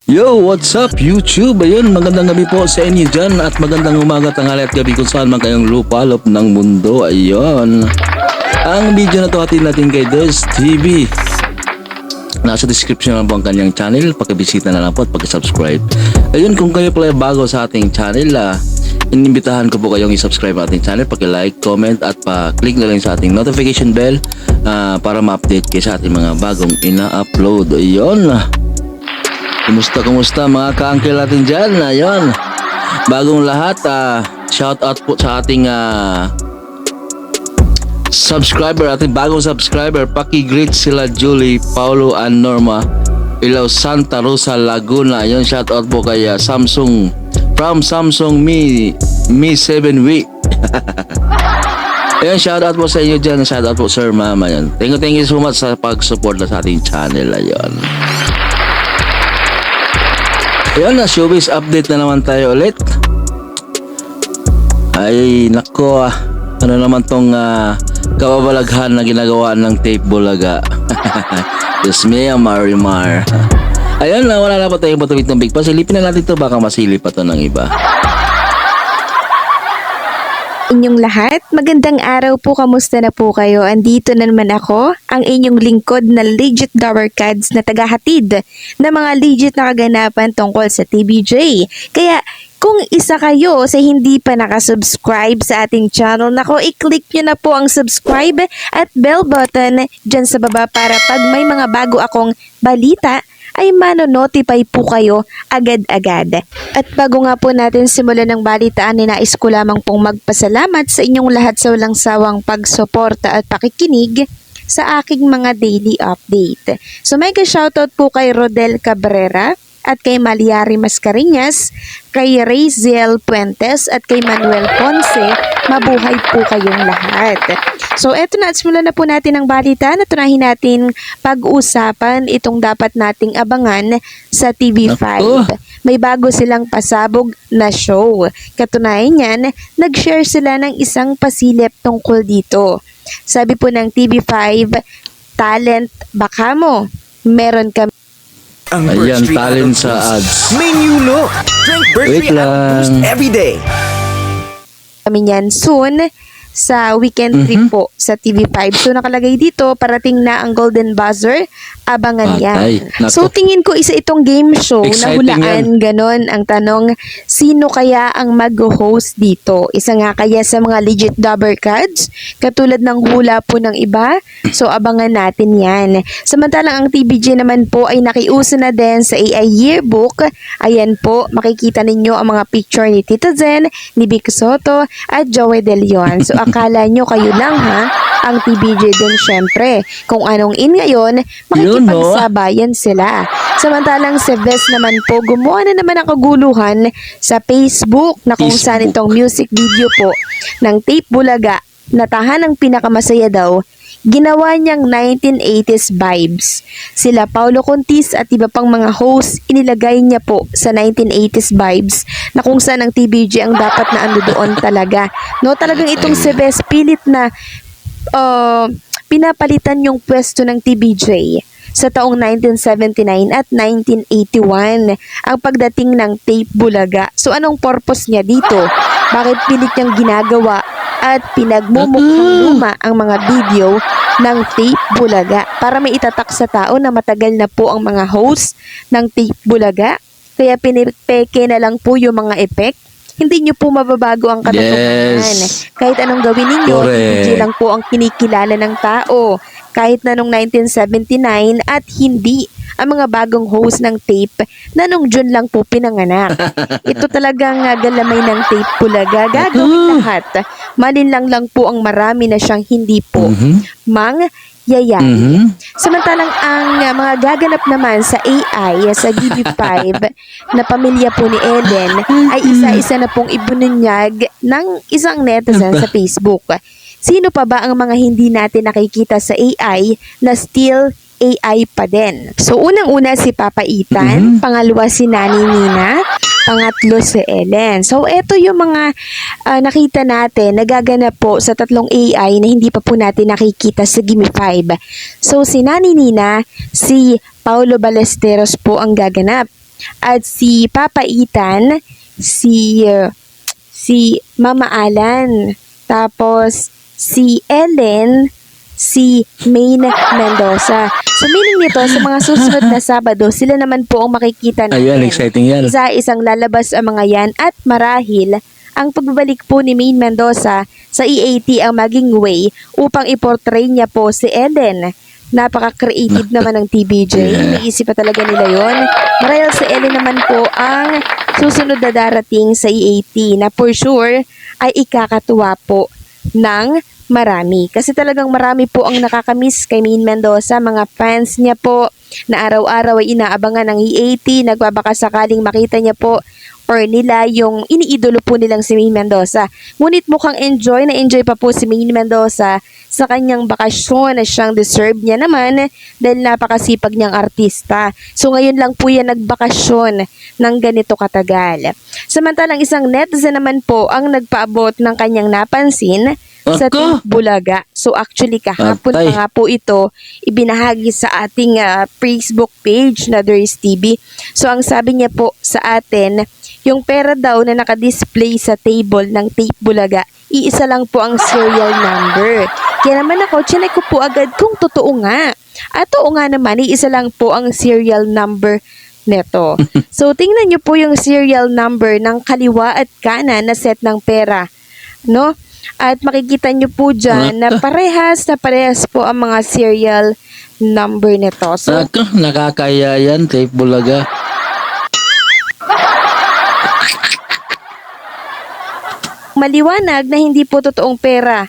Yo, what's up YouTube? Ayun, magandang gabi po sa inyo dyan at magandang umaga, tanghali at gabi kung saan man kayong lupalop ng mundo. Ayun, ang video na to atin natin kay Des TV. Nasa description lang po ang kanyang channel, pakibisita na lang po at pakisubscribe. Ayun, kung kayo pala bago sa ating channel, inimbitahan ko po kayong i-subscribe ang ating channel, paki-like, comment at pa-click na lang sa ating notification bell para ma-update kayo sa ating mga bagong ina-upload. Ayun, Kumusta mga ka-uncle natin dyan? Ayun, bagong lahat, shout out po sa ating subscriber, ating bagong subscriber. Paki-greet sila Julie, Paulo and Norma Ilaw, Santa Rosa, Laguna. Ayun, shout out po kay Samsung, from Samsung Mi 7W. Ayun, shout out po sa inyo dyan. Shout out po sir, ma'am. Ayun, thank you so much sa pag-support na sa ating channel. Ayun, na showbiz update na naman tayo ulit. Ay nako, ano naman tong kababalaghan na ginagawa ng Tape Bulaga. Diyos mia, Marimar. Ayun, wala na pa tayong batubit ng Big Pa. Silipin na natin to, baka masilip pa to ng iba. Inyong lahat, magandang araw po, kamusta na po kayo? Andito na naman ako, ang inyong lingkod na legit Dower Cards na tagahatid na mga legit na kaganapan tungkol sa TBJ. Kaya kung isa kayo sa hindi pa nakasubscribe sa ating channel, nako, i-click nyo na po ang subscribe at bell button dyan sa baba para pag may mga bago akong balita, ay mano-notify po kayo agad-agad. At bago nga po natin simulan ng balitaan, ninais ko lamang pong magpasalamat sa inyong lahat sa walang sawang pagsuporta at pakikinig sa aking mga daily update. So mega shoutout po kay Rodel Cabrera at kay Maliari Mascareñas, kay Raziel Puentes at kay Manuel Ponce. Mabuhay po kayong lahat. So eto na, at simulan na po natin ang balita. Natunahin natin pag-usapan itong dapat nating abangan sa TV5. May bago silang pasabog na show. Katunayan yan, nag-share sila ng isang pasilip tungkol dito. Sabi po ng TV5, talent baka mo, meron kami. Ayan, talent sa ads. May new look. Drink Wait Birchtree Apple Boost lang. every day. Kami niyan soon sa weekend trip po sa TV5. So nakalagay dito, parating na ang Golden Buzzer, abangan Patay. yan. Nako. So tingin ko isa itong game show na Exciting hulaan, ganon ang tanong, sino kaya ang mag-host dito? Isa nga kaya sa mga legit Dower Cards, katulad ng hula po ng iba? So abangan natin yan. Samantalang ang TBJ naman po ay nakiuso na din sa AI Yearbook. Ayan po, makikita ninyo ang mga picture ni Tita Zen, ni Vic Soto at Joey De Leon. So akala nyo kayo lang ha, ang TBJ din syempre. Kung anong in ngayon, makikipagsabayan sila. Samantalang si Ves naman po, gumawa na naman ang kaguluhan sa Facebook na kung saan itong music video po ng Tape Bulaga na tahanang pinakamasaya daw, ginawa niyang 1980s vibes. Sila Paulo Contis at iba pang mga hosts, inilagay niya po sa 1980s vibes na kung saan ang TBJ ang dapat na ando doon talaga. No, talagang itong si Bes pilit na pinapalitan yung pwesto ng TBJ sa taong 1979 at 1981 ang pagdating ng Tape Bulaga. So anong purpose niya dito? Bakit pilit niyang ginagawa at pinagmumukhang luma ang mga video ng Tape Bulaga para may itatak sa tao na matagal na po ang mga host ng Tape Bulaga? Kaya pinipeke na lang po yung mga effect. Hindi nyo po mababago ang katotohanan. Yes. Kahit anong gawin ninyo, Correct. hindi lang po ang kinikilala ng tao. Kahit na noong 1979 at hindi ang mga bagong host ng Tape na nung June lang po pinanganak. Ito talagang galamay ng Tape Bulaga. Gagawin lahat. Malinlang lang po ang marami na siyang hindi po yayain. Samantalang ang mga gaganap naman sa AI sa DB5 na pamilya po ni Ellen ay isa-isa na pong ibununyag ng isang netizen sa Facebook. Sino pa ba ang mga hindi natin nakikita sa AI na still AI pa din? So unang-una si Papa Ethan, pangalawa si Nani Nina, pangatlo si Ellen. So eto yung mga nakita natin nagaganap po sa tatlong AI na hindi pa po natin nakikita sa Gimme 5. So si Nani Nina, si Paulo Ballesteros po ang gaganap. at si Papa Ethan, si Mama Alan, tapos si Ellen, si Maine Mendoza. So meaning nito, sa mga susunod na Sabado, sila naman po ang makikita natin. Ayan, exciting yan. Isa-isang lalabas ang mga yan at marahil ang pagbabalik po ni Maine Mendoza sa EAT ang maging way upang iportray niya po si Ellen. Napaka-creative naman ng TBJ. Iniisip pa talaga nila yon. Marahil si Ellen naman po ang susunod na darating sa EAT na for sure ay ikakatuwa po ng marami. Kasi talagang marami po ang nakakamiss kay Maine Mendoza. Mga fans niya po na araw-araw ay inaabangan ng EAT. Nagbabaka sakaling makita niya po or nila yung iniidolo po nilang si Maine Mendoza. Ngunit mukhang enjoy pa po si Maine Mendoza sa kanyang bakasyon na siyang deserve niya naman dahil napakasipag niyang artista. So ngayon lang po yan nagbakasyon ng ganito katagal. Samantalang isang netizen naman po ang nagpaabot ng kanyang napansin sa Ako? Bulaga. So actually kahapon Atay. pa nga po ito ibinahagi sa ating Facebook page na There's TV. So ang sabi niya po sa atin, yung pera daw na nakadisplay sa table ng Tape Bulaga, iisa lang po ang serial number. Kaya naman ako, chinek ko po agad kung totoo nga. At oo nga naman, iisa lang po ang serial number neto. So tingnan niyo po yung serial number ng kaliwa at kanan na set ng pera. No? At makikita nyo po dyan na parehas po ang mga serial number nito. So, Nakakaya yan, Tape Bulaga. maliwanag na hindi po totoong pera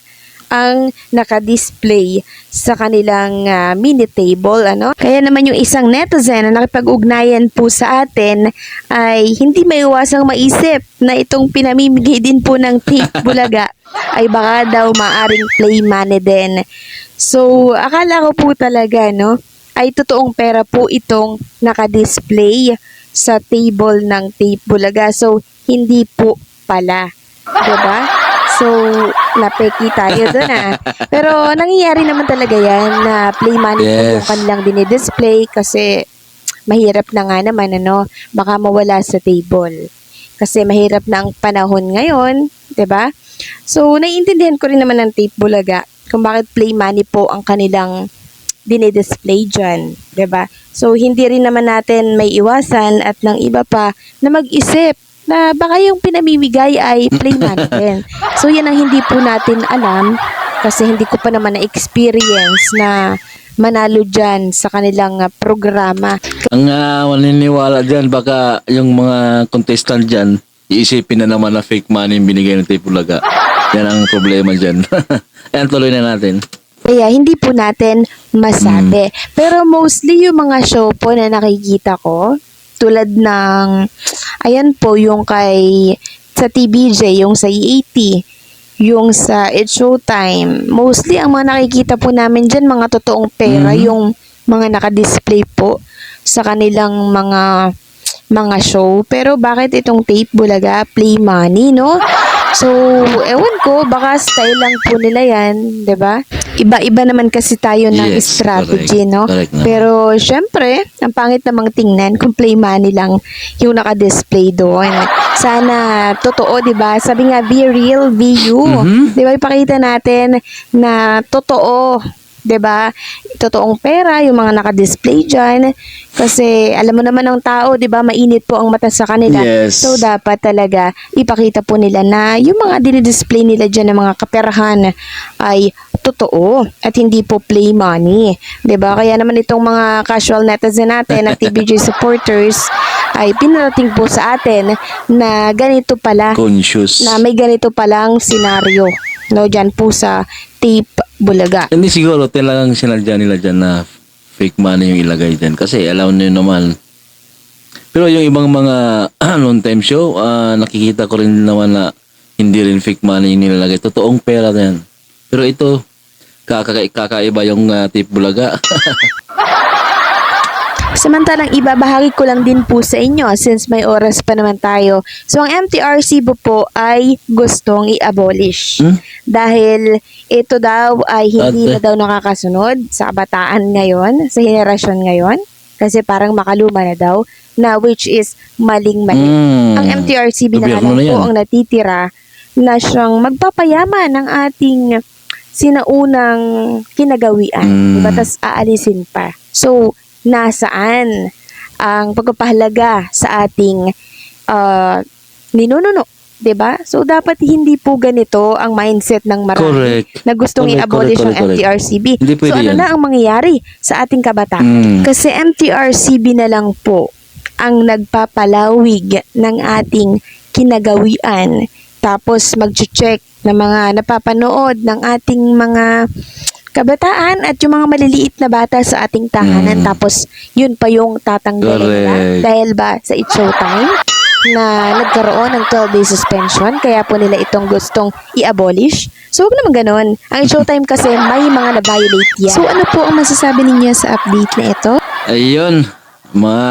ang nakadisplay sa kanilang mini table, ano? Kaya naman yung isang netizen na nakipag-ugnayan po sa atin ay hindi maiwasang maisip na itong pinamimigay din po ng Tape Bulaga ay baka daw maaring play money din. So, akala ko po talaga, no, ay totoong pera po itong nakadisplay sa table ng Tape Bulaga. So, hindi po pala. Diba? So, napeki tayo doon Pero, nangyayari naman talaga yan na play money po yung kanilang dinidisplay kasi mahirap na nga naman, ano, baka mawala sa table. Kasi mahirap na ang panahon ngayon, diba? So, naiintindihan ko rin naman ng Tape Bulaga kung bakit play money po ang kanilang dinidisplay dyan, diba? So, hindi rin naman natin may iwasan at ng iba pa na mag-isip na baka yung pinamimigay ay play money din. So, yan ang hindi po natin alam kasi hindi ko pa naman na-experience na manalo dyan sa kanilang programa. Ang maniniwala dyan, baka yung mga contestant dyan, iisipin na naman na fake money yung binigay ng Tape Bulaga. Yan ang problema dyan. Ayan, tuloy na natin. Kaya hindi po natin masabi. Pero mostly yung mga show po na nakikita ko, tulad ng, ayan po, yung sa TBJ, yung sa EAT, yung sa It's Showtime. Mostly, ang mga nakikita po namin dyan, mga totoong pera, yung mga nakadisplay po sa kanilang mga show. Pero bakit itong Tape Bulaga, play money, no? So, ewan ko, baka style lang po nila yan, 'di ba? Iba-iba naman kasi tayo ng strategy, correct. no? Correct na. Pero, syempre, ang pangit namang tingnan kung play money lang yung nakadisplay doon. Sana, totoo, 'di ba? Sabi nga, be real, be you. 'Di ba? Ipakita natin na totoo, 'di ba? Totoong pera, yung mga nakadisplay dyan. Kasi, alam mo naman ng tao, 'di ba? Mainit po ang mata sa kanila. Yes. So, dapat talaga ipakita po nila na yung mga dinidisplay nila dyan ng mga kaperahan ay totoo at hindi po play money. 'Di ba? Kaya naman itong mga casual netizen natin at TBJ supporters ay pinarating po sa atin na ganito pala, Conscious. na may ganito palang senaryo, no, dyan po sa Tape Bulaga. Hindi siguro talagang sinadya nila dyan na fake money yung ilagay dyan. Kasi alam nyo naman. Pero yung ibang mga long time show, nakikita ko rin naman na hindi rin fake money yung nilalagay. Totoong pera na yan. Pero ito, kakaiba yung Tape Bulaga. Samantalang ibabahagi ko lang din po sa inyo since may oras pa naman tayo. So ang MTRC po ay gustong i-abolish. Dahil ito daw ay hindi na daw nakakasunod sa kabataan ngayon, sa henerasyon ngayon. kasi parang makaluma na daw, na which is maling-mali. Ang MTRCB na Gobyerno lang na yan. po ang natitira na siyang magpapayaman ng ating sinaunang kinagawian. Diba? Tas aalisin pa. So, nasaan ang pagpapahalaga sa ating ninununo? 'Di ba? So dapat hindi po ganito ang mindset ng marami Correct. na gustong Correct, i-abolish correct, ang correct. MTRCB. Hindi So pwede ano yan. na ang mangyayari sa ating kabataan? Kasi MTRCB na lang po ang nagpapalawig ng ating kinagawian. Tapos mag-check ng mga napapanood ng ating mga kabataan at yung mga maliliit na bata sa ating tahanan. Tapos yun pa yung tatanggalin nila. Correct. Dahil ba sa It's Showtime na nagkaroon ng 12-day suspension, kaya po nila itong gustong i-abolish. So, huwag naman ganun. Ang Showtime kasi may mga na-violate yan. So, ano po ang masasabi ninyo sa update na ito? Ayun, mga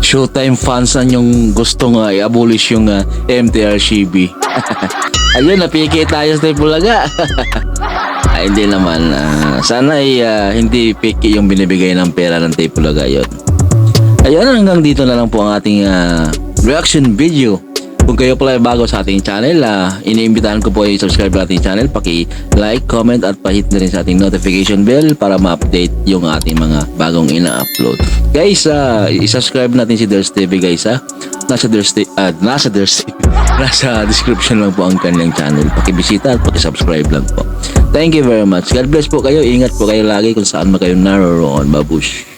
Showtime fans na yung gustong i-abolish yung MTRCB. Ayun, napiki tayo sa Bulaga. Ay, hindi naman. Sana ay hindi piki yung binibigay ng pera ng Bulaga yun. Ayun, hanggang dito na lang po ang ating reaction video. Kung kayo pala ay bago sa ating channel, iniimbitahan ko po ay subscribe sa ating channel, paki-like, comment at pahit na rin sa ating notification bell para ma-update yung ating mga bagong ina-upload. Guys, i-subscribe natin si Ders TV guys ha. Nasa description lang po ang kanyang channel. Paki-bisita at paki-subscribe lang po. Thank you very much. God bless po kayo. Ingat po kayo lagi kung saan man kayo naroroon. Babush.